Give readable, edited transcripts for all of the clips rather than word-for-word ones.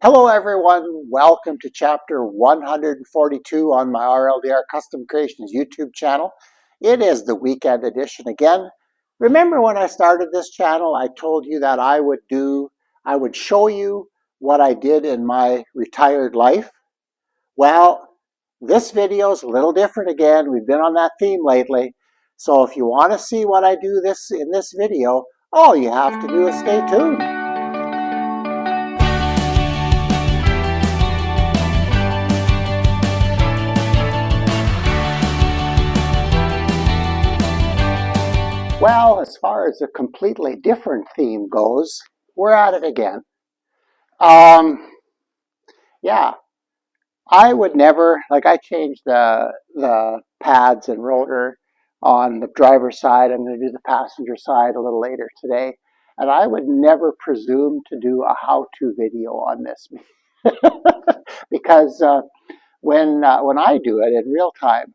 Hello everyone, welcome to chapter 142 on my RLDR Custom Creations YouTube channel. It is the weekend edition again. Remember when I started this channel, I told you that I would show you what I did in my retired life. Well, this video is a little different again. We've been on that theme lately. So if you want to see what I do in this video, all you have to do is stay tuned. Well, as far as a completely different theme goes, we're at it again. Yeah, I would never, I changed the pads and rotor on the driver's side. I'm going to do the passenger side a little later today. And I would never presume to do a how-to video on this because when I do it in real time,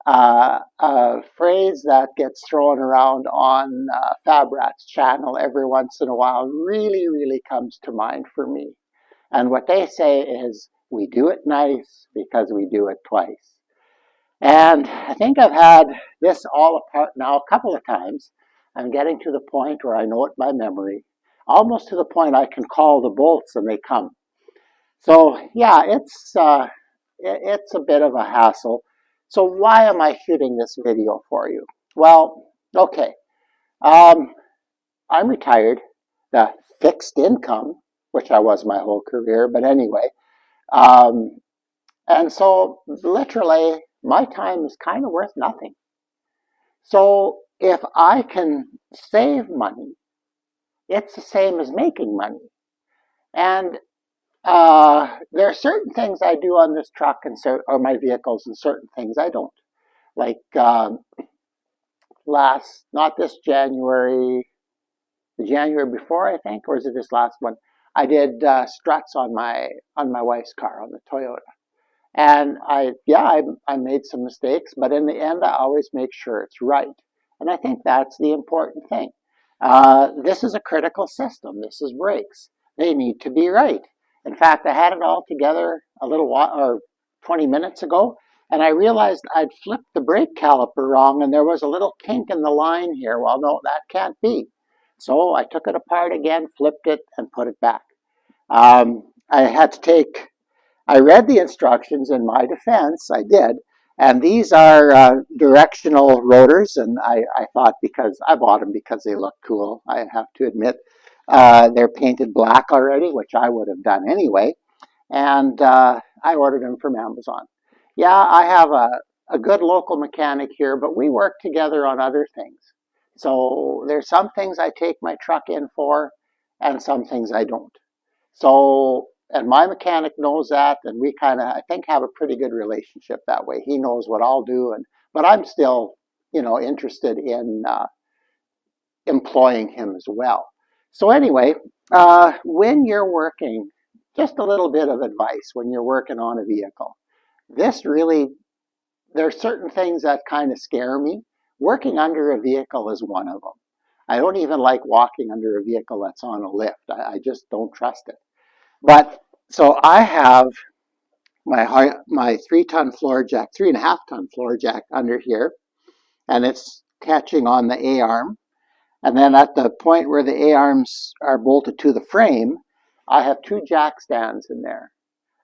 a phrase that gets thrown around on Fabrat's channel every once in a while really comes to mind for me. And what they say is, we do it nice because we do it twice. And I think I've had this all apart now a couple of times. I'm getting to the point where I know it by memory, almost to the point I can call the bolts and they come. So yeah, it's a bit of a hassle. So why am I shooting this video for you? Well, okay, I'm retired, the fixed income, which I was my whole career, but anyway, and so literally my time is kind of worth nothing. So if I can save money, it's the same as making money. And there are certain things I do on this truck or my vehicles and certain things I don't. Like not this January, the January before, I think, or is it this last one? I did struts on my wife's car, on the Toyota. And I made some mistakes, but in the end, I always make sure it's right. And I think that's the important thing. This is a critical system. This is brakes. They need to be right. In fact, I had it all together a little while, or 20 minutes ago, and I realized I'd flipped the brake caliper wrong, and there was a little kink in the line here. Well, no, that can't be. So I took it apart again, flipped it, and put it back. I read the instructions. In my defense, I did. And these are directional rotors, and I thought, because I bought them because they look cool, I have to admit. They're painted black already, which I would have done anyway. And I ordered them from Amazon. Yeah, I have a good local mechanic here, but we work together on other things. So there's some things I take my truck in for, and some things I don't. So, and my mechanic knows that, and we kind of, I think, have a pretty good relationship that way. He knows what I'll do, but I'm still, interested in employing him as well. So anyway, when you're working, just a little bit of advice when you're working on a vehicle. There are certain things that kind of scare me. Working under a vehicle is one of them. I don't even like walking under a vehicle that's on a lift. I just don't trust it. But so I have my 3-ton floor jack, 3.5-ton floor jack under here, and it's catching on the A-arm. And then at the point where the A-arms are bolted to the frame, I have 2 jack stands in there.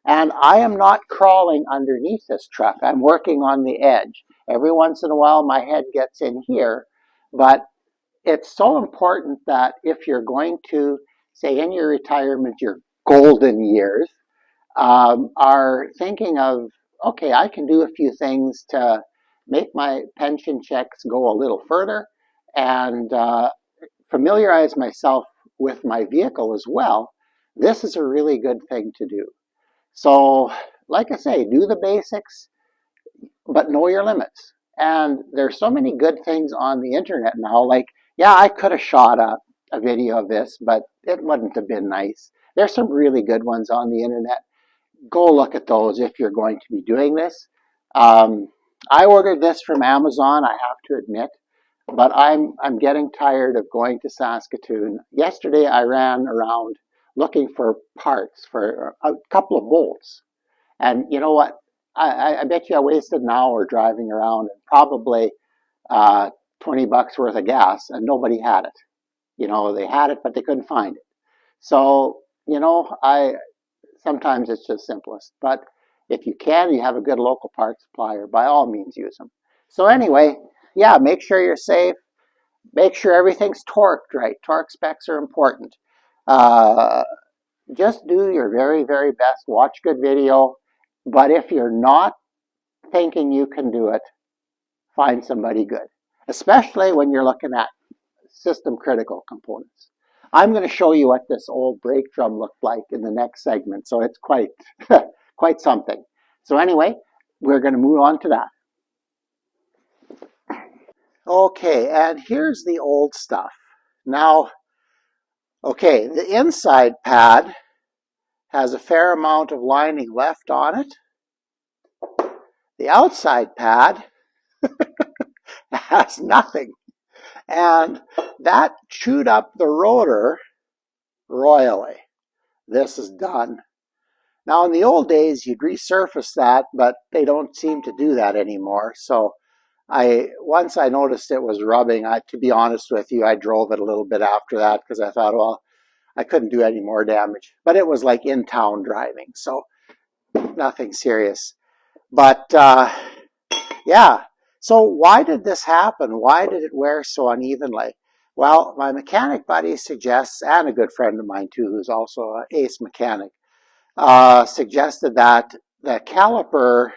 And I am not crawling underneath this truck. I'm working on the edge. Every once in a while, my head gets in here. But it's so important that if you're going to, say in your retirement, your golden years, are thinking of, okay, I can do a few things to make my pension checks go a little further and familiarize myself with my vehicle as well, this is a really good thing to do. So, like I say, do the basics, but know your limits. And there's so many good things on the internet now. Like, yeah, I could have shot a video of this, but it wouldn't have been nice. There's some really good ones on the internet. Go look at those if you're going to be doing this. I ordered this from Amazon, I have to admit, but I'm getting tired of going to Saskatoon. Yesterday I ran around looking for parts for a couple of bolts. And you know what? I bet you I wasted an hour driving around and probably uh, $20 worth of gas, and nobody had it. You know, they had it, but they couldn't find it. So, you know, sometimes it's just simplest. But if you can, you have a good local parts supplier, by all means use them. So anyway, yeah, make sure you're safe. Make sure everything's torqued right. Torque specs are important. Uh, just do your very, very best. Watch good video. But if you're not thinking you can do it, find somebody good, especially when you're looking at system critical components. I'm going to show you what this old brake drum looked like in the next segment, so it's quite quite something. So anyway, we're going to move on to that. Okay, and here's the old stuff. Now, okay, the inside pad has a fair amount of lining left on it. The outside pad has nothing. And that chewed up the rotor royally. This is done. Now, in the old days, you'd resurface that, but they don't seem to do that anymore. So once I noticed it was rubbing, to be honest with you, I drove it a little bit after that because I thought, well, I couldn't do any more damage. But it was like in town driving, so nothing serious. But yeah. So why did this happen? Why did it wear so unevenly? Well, my mechanic buddy suggests, and a good friend of mine too, who's also an ace mechanic, suggested that the caliper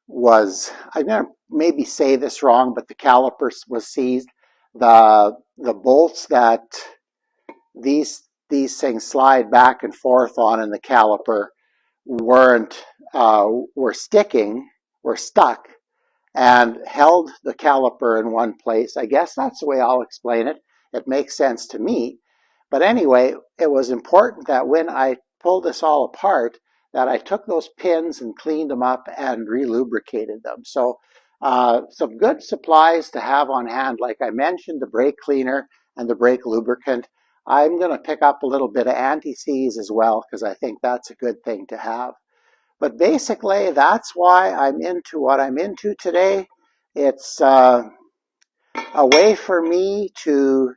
was, I'm going to maybe say this wrong, but the caliper was seized. The bolts that these things slide back and forth on in the caliper were stuck, and held the caliper in one place. I guess that's the way I'll explain it. It makes sense to me. But anyway, it was important that when I pulled this all apart, that I took those pins and cleaned them up and re-lubricated them. So some good supplies to have on hand. Like I mentioned, the brake cleaner and the brake lubricant. I'm going to pick up a little bit of anti-seize as well, because I think that's a good thing to have. But basically, that's why I'm into what I'm into today. It's a way for me to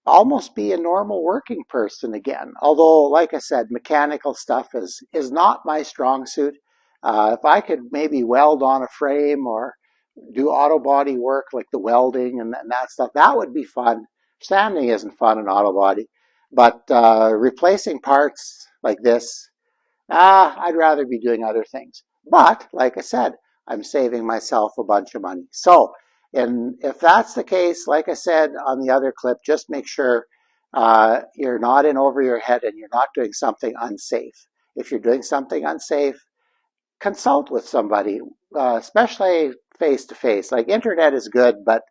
almost be a normal working person again. Although, like I said, mechanical stuff is not my strong suit. If I could maybe weld on a frame or do auto body work like the welding and that stuff, that would be fun. Sanding isn't fun in auto body. But replacing parts like this, I'd rather be doing other things. But, like I said, I'm saving myself a bunch of money. So, if that's the case, like I said on the other clip, just make sure you're not in over your head and you're not doing something unsafe. If you're doing something unsafe, consult with somebody, especially face-to-face. Like, internet is good, but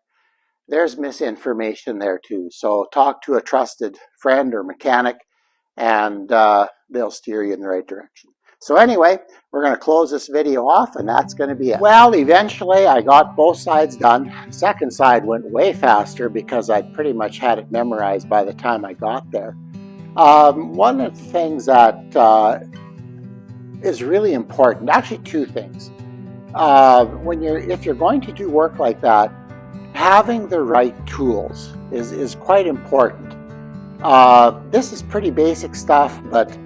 there's misinformation there too. So talk to a trusted friend or mechanic, and they'll steer you in the right direction. So anyway, we're going to close this video off, and that's going to be it. Well, eventually I got both sides done. The second side went way faster because I pretty much had it memorized by the time I got there. One of the things that is really important, actually two things. If you're going to do work like that, having the right tools is quite important. This is pretty basic stuff, but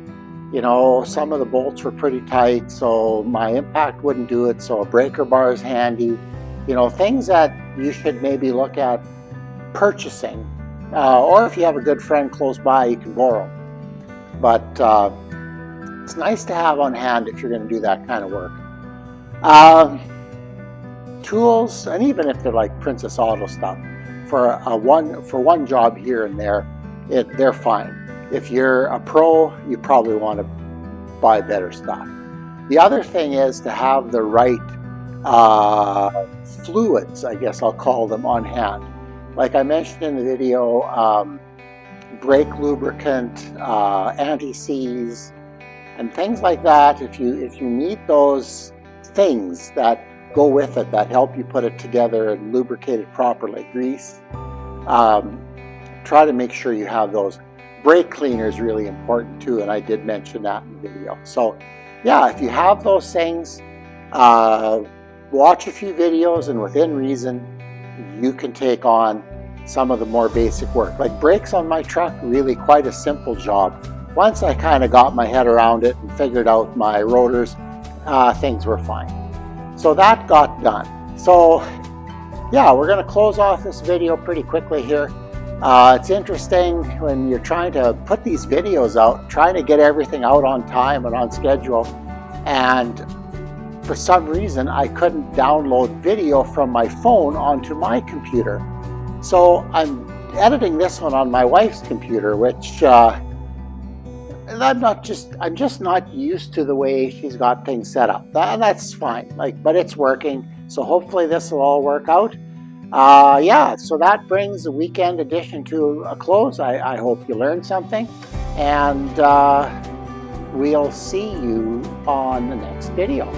you know, some of the bolts were pretty tight, so my impact wouldn't do it, so a breaker bar is handy. You know, things that you should maybe look at purchasing, or if you have a good friend close by, you can borrow. But it's nice to have on hand if you're going to do that kind of work. Tools, and even if they're like Princess Auto stuff, for one job here and there, they're fine. If you're a pro, you probably want to buy better stuff. The other thing is to have the right fluids, I guess I'll call them, on hand. Like I mentioned in the video, brake lubricant, anti-seize, and things like that. If you need those things that go with it that help you put it together and lubricate it properly, grease, try to make sure you have those. brake cleaner is really important too, and I did mention that in the video. So yeah, if you have those things, watch a few videos, and within reason, you can take on some of the more basic work. Like brakes on my truck, really quite a simple job. Once I kind of got my head around it and figured out my rotors, things were fine. So that got done. So yeah, we're going to close off this video pretty quickly here. It's interesting when you're trying to put these videos out, trying to get everything out on time and on schedule, and for some reason I couldn't download video from my phone onto my computer. So I'm editing this one on my wife's computer, which I'm just not used to the way she's got things set up. That's fine, but it's working. So hopefully this will all work out. Yeah, so that brings the weekend edition to a close. I hope you learned something, and we'll see you on the next video.